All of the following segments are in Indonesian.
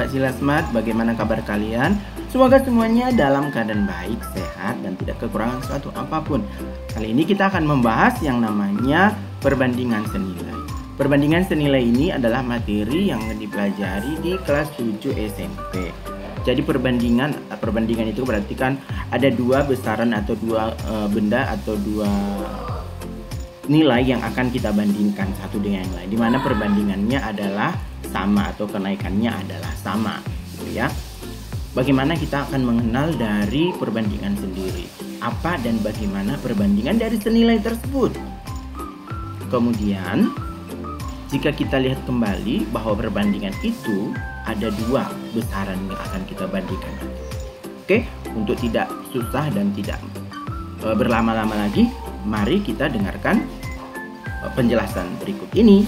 Sobat Silasmat, bagaimana kabar kalian? Semoga semuanya dalam keadaan baik, sehat, dan tidak kekurangan suatu apapun. Kali ini kita akan membahas yang namanya perbandingan senilai. Perbandingan senilai ini adalah materi yang dipelajari di kelas 7 SMP. Jadi perbandingan itu berarti kan ada dua besaran atau dua benda atau dua nilai yang akan kita bandingkan satu dengan yang lain, dimana perbandingannya adalah sama atau kenaikannya adalah sama, gitu ya. Bagaimana kita akan mengenal dari perbandingan sendiri, apa dan bagaimana perbandingan dari senilai tersebut. Kemudian jika kita lihat kembali bahwa perbandingan itu ada dua besaran yang akan kita bandingkan. Oke, untuk tidak susah dan tidak berlama-lama lagi, mari kita dengarkan penjelasan berikut ini.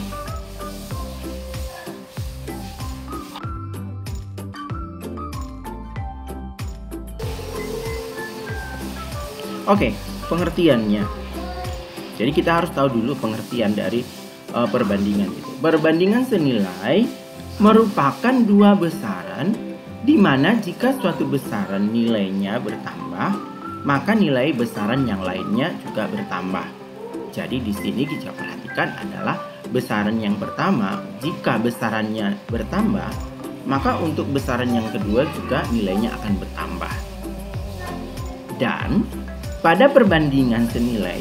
Oke, pengertiannya. Jadi kita harus tahu dulu pengertian dari perbandingan itu. Perbandingan senilai merupakan dua besaran di mana jika suatu besaran nilainya bertambah, maka nilai besaran yang lainnya juga bertambah. Jadi di sini kita perhatikan adalah besaran yang pertama, jika besarannya bertambah, maka untuk besaran yang kedua juga nilainya akan bertambah. Dan pada perbandingan senilai,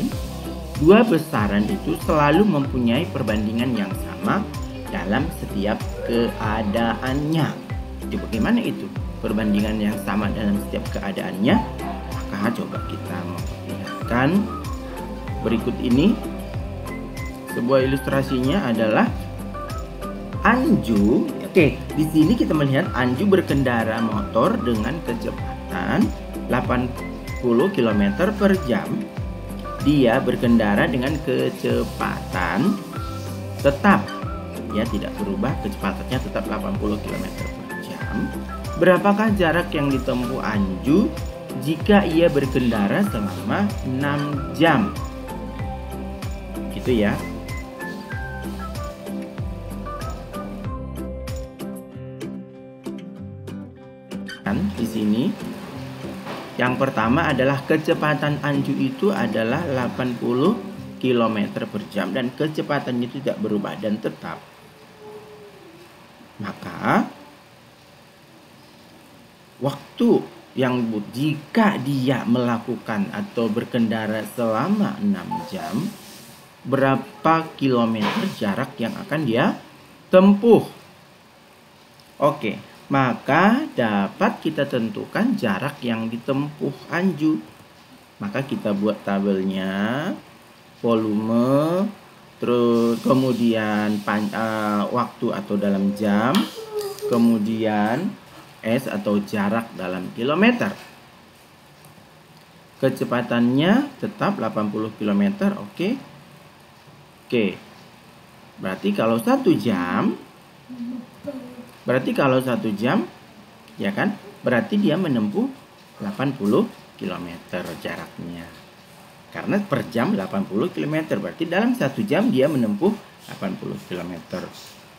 dua besaran itu selalu mempunyai perbandingan yang sama dalam setiap keadaannya. Jadi bagaimana itu perbandingan yang sama dalam setiap keadaannya? Maka coba kita memperlihatkan berikut ini. Sebuah ilustrasinya adalah Anju. Oke, di sini kita melihat Anju berkendara motor dengan kecepatan 80 km per jam. Dia berkendara dengan kecepatan tetap, ya, tidak berubah, kecepatannya tetap 80 km per jam. Berapakah jarak yang ditempuh Anju jika ia berkendara selama 6 jam? Gitu ya. Di sini yang pertama adalah kecepatan Anju itu adalah 80 km per jam dan kecepatannya itu tidak berubah dan tetap. Maka waktu yang jika dia melakukan atau berkendara selama 6 jam, berapa kilometer jarak yang akan dia tempuh? Oke, maka dapat kita tentukan jarak yang ditempuh Anju. Maka kita buat tabelnya, volume, terus kemudian waktu atau dalam jam, kemudian S atau jarak dalam kilometer. Kecepatannya tetap 80 km, oke. Oke. Berarti kalau 1 jam, ya kan? Berarti dia menempuh 80 km jaraknya. Karena per jam 80 km, berarti dalam 1 jam dia menempuh 80 km.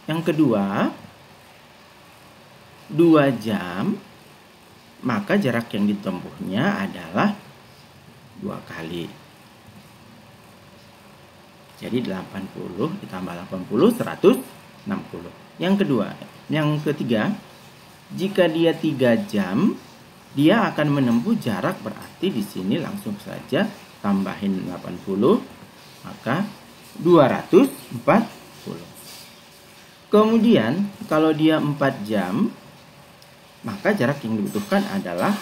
Yang kedua, 2 jam, maka jarak yang ditempuhnya adalah 2 kali. Jadi 80 ditambah 80, 160. Yang ketiga, jika dia 3 jam, dia akan menempuh jarak, berarti di sini langsung saja tambahin 80, maka 240. Kemudian kalau dia 4 jam, maka jarak yang dibutuhkan adalah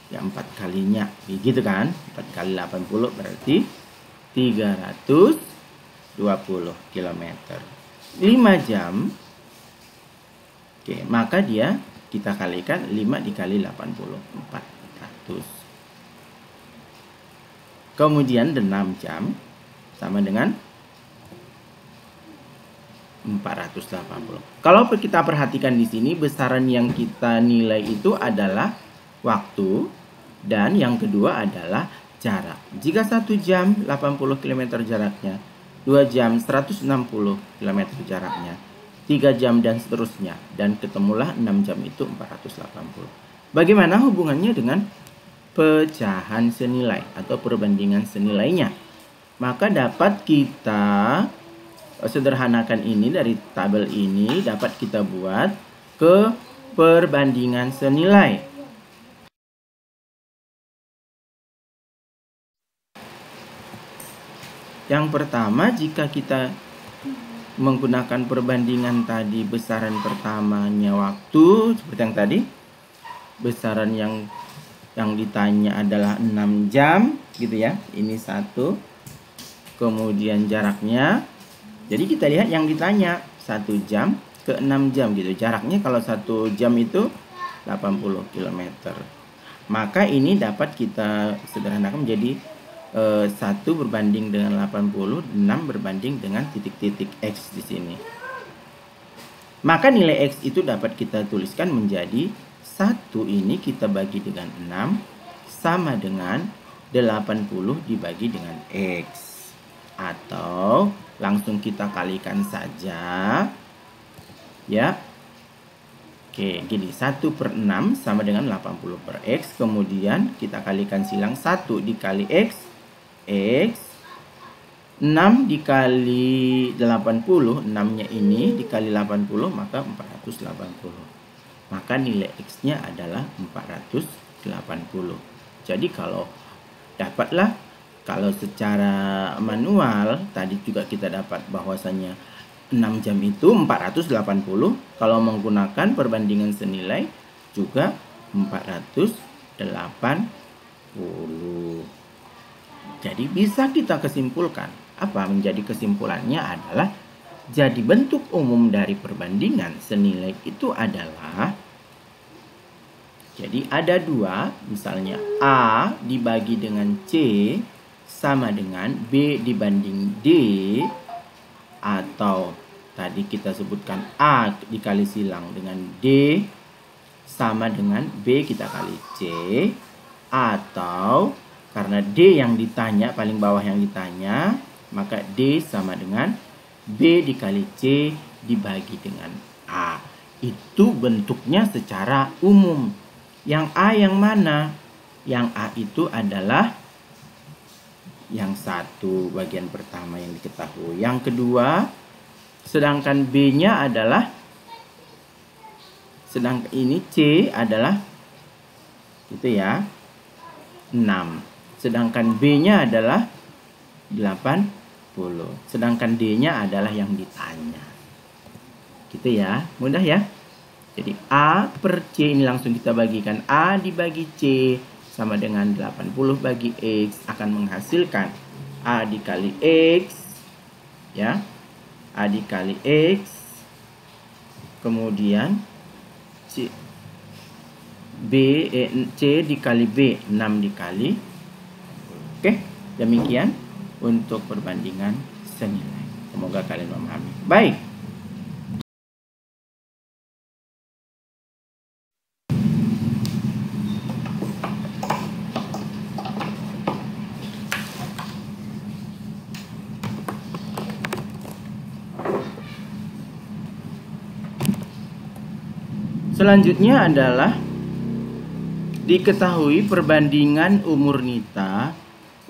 ya 4 kalinya, begitu kan? 4 kali 80 berarti 320 km. 5 jam, oke, maka dia kita kalikan 5 dikali 80, 400. Kemudian 6 jam sama dengan 480. Kalau kita perhatikan di sini, besaran yang kita nilai itu adalah waktu dan yang kedua adalah jarak. Jika 1 jam 80 km jaraknya, 2 jam 160 km jaraknya, 3 jam dan seterusnya. Dan ketemulah 6 jam itu 480. Bagaimana hubungannya dengan pecahan senilai atau perbandingan senilainya? Maka dapat kita sederhanakan ini dari tabel ini, dapat kita buat ke perbandingan senilai. Yang pertama, jika kita menggunakan perbandingan tadi, besaran pertamanya waktu seperti yang tadi, besaran yang ditanya adalah 6 jam gitu ya. Ini 1. Kemudian jaraknya. Jadi kita lihat yang ditanya 1 jam ke 6 jam gitu. Jaraknya kalau 1 jam itu 80 km. Maka ini dapat kita sederhanakan menjadi 1 berbanding dengan 80, 6 berbanding dengan titik-titik X di sini. Maka nilai X itu dapat kita tuliskan menjadi 1 ini kita bagi dengan 6 sama dengan 80 dibagi dengan X. Atau langsung kita kalikan saja. Ya. Oke, gini. 1/6 sama dengan 80 per X. Kemudian kita kalikan silang 1 dikali X. X. 6 dikali 80. 6-nya ini dikali 80 maka 480. Maka nilai X-nya adalah 480. Jadi kalau dapatlah, kalau secara manual tadi juga kita dapat bahwasanya 6 jam itu 480. Kalau menggunakan perbandingan senilai juga 480. Jadi bisa kita kesimpulkan. Apa menjadi kesimpulannya adalah, jadi bentuk umum dari perbandingan senilai itu adalah, jadi ada 2, misalnya A dibagi dengan C sama dengan B dibanding D, atau tadi kita sebutkan A dikali silang dengan D sama dengan B kita kali C, atau karena D yang ditanya, paling bawah yang ditanya, maka D sama dengan B dikali C dibagi dengan A. Itu bentuknya secara umum. Yang A yang mana? Yang A itu adalah yang 1 bagian pertama yang diketahui. Yang kedua, sedangkan B-nya adalah, sedangkan ini C adalah gitu ya, 6. Sedangkan B-nya adalah 80. Sedangkan D-nya adalah yang ditanya. Gitu ya, mudah ya. Jadi A per C ini langsung kita bagikan. A dibagi C sama dengan 80 bagi X akan menghasilkan A dikali X. Ya, A dikali X. Kemudian C dikali B, 6 dikali. Oke, demikian untuk perbandingan senilai. Semoga kalian memahami. Baik. Selanjutnya adalah diketahui perbandingan umur Nita,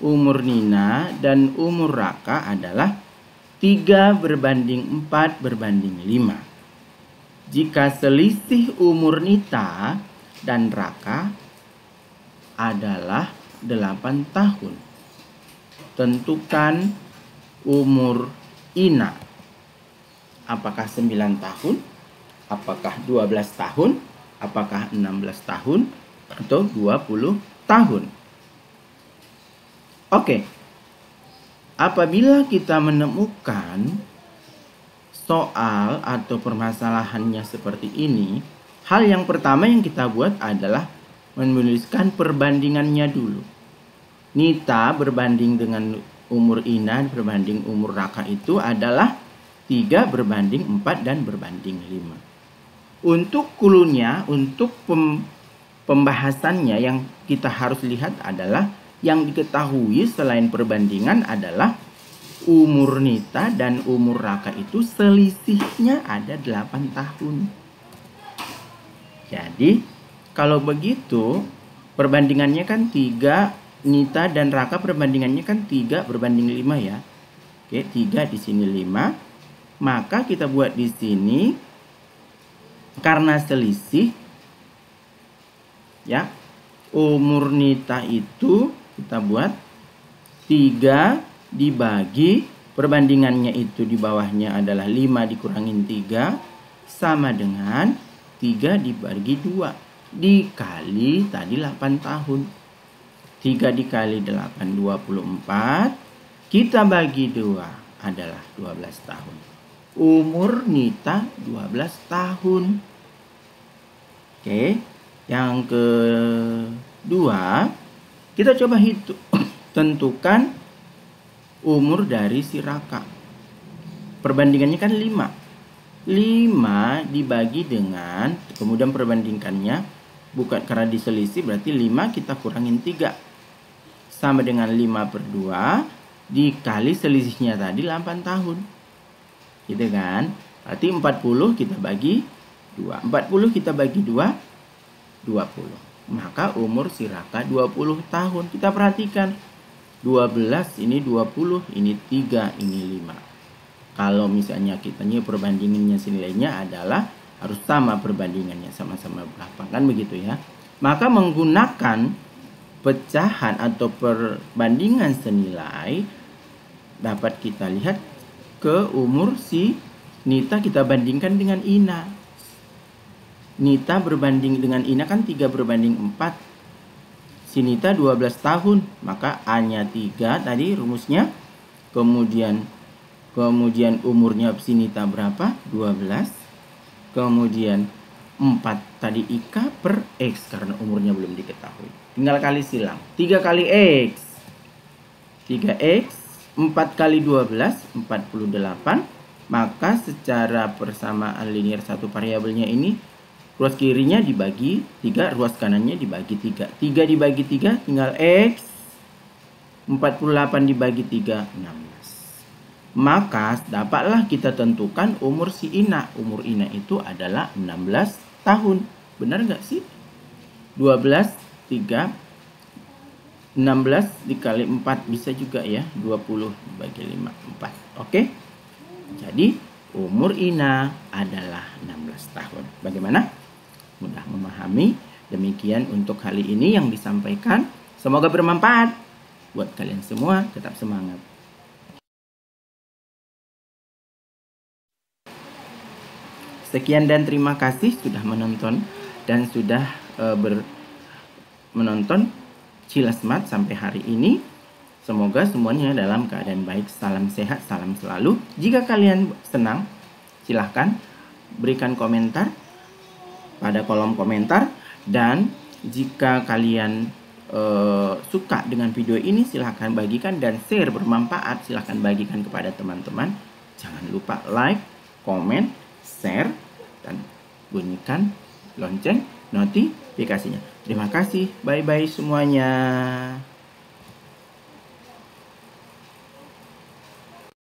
umur Nina, dan umur Raka adalah 3:4:5. Jika selisih umur Nita dan Raka adalah 8 tahun, tentukan umur Ina. Apakah 9 tahun? Apakah 12 tahun? Apakah 16 tahun? Atau 20 tahun? Oke. Apabila kita menemukan soal atau permasalahannya seperti ini, hal yang pertama yang kita buat adalah menuliskan perbandingannya dulu. Nita berbanding dengan umur Ina berbanding umur Raka itu adalah 3:4 dan berbanding 5. Untuk kulunya, untuk pembahasannya yang kita harus lihat adalah yang diketahui selain perbandingan adalah umur Nita dan umur Raka itu selisihnya ada 8 tahun. Jadi kalau begitu perbandingannya kan 3, Nita dan Raka perbandingannya kan 3 berbanding 5 ya. Oke, 3 di sini 5. Maka kita buat di sini karena selisih ya. Umur Nita itu kita buat 3 dibagi perbandingannya itu di bawahnya adalah 5 dikurangin 3 sama dengan 3 dibagi 2 dikali tadi 8 tahun. 3 dikali 8 24, kita bagi 2 adalah 12 tahun. Umur Nita 12 tahun. Oke, yang kedua kita coba hitung tentukan umur dari si Raka. Perbandingannya kan 5. 5 dibagi dengan, kemudian perbandingkannya bukan karena diselisih, berarti 5 kita kurangin 3 sama dengan 5/2 dikali selisihnya tadi 8 tahun, gitu kan. Berarti 40 kita bagi 2, 40 kita bagi 2 20. Maka umur si Raka 20 tahun. Kita perhatikan 12 ini 20, ini 3, ini 5. Kalau misalnya kita perbandingannya nilainya adalah harus sama perbandingannya, sama-sama berapa, kan begitu ya. Maka menggunakan pecahan atau perbandingan senilai dapat kita lihat ke umur si Nita kita bandingkan dengan Ina. Nita berbanding dengan Ina kan 3 berbanding 4. Si Nita 12 tahun, maka A-nya 3 tadi rumusnya. Kemudian umurnya si Nita berapa? 12. Kemudian 4 tadi Ika per X karena umurnya belum diketahui. Tinggal kali silang. 3 kali X. 3X 4 kali 12 48. Maka secara persamaan linear satu variabelnya ini ruas kirinya dibagi 3, ruas kanannya dibagi 3. 3 dibagi 3 tinggal X. 48 dibagi 3 16. Maka dapatlah kita tentukan umur si Ina. Umur Ina itu adalah 16 tahun. Benar nggak sih? 12 3 16 dikali 4 bisa juga ya. 20 dibagi 5 4. Oke. Jadi umur Ina adalah 16 tahun. Bagaimana? Mudah memahami. Demikian untuk kali ini yang disampaikan. Semoga bermanfaat buat kalian semua. Tetap semangat. Sekian dan terima kasih sudah menonton dan sudah menonton Cilasmat sampai hari ini. Semoga semuanya dalam keadaan baik. Salam sehat, salam selalu. Jika kalian senang, silahkan berikan komentar pada kolom komentar. Dan jika kalian suka dengan video ini, silahkan bagikan dan share bermanfaat. Silahkan bagikan kepada teman-teman. Jangan lupa like, komen, share, dan bunyikan lonceng notifikasinya. Terima kasih. Bye-bye semuanya.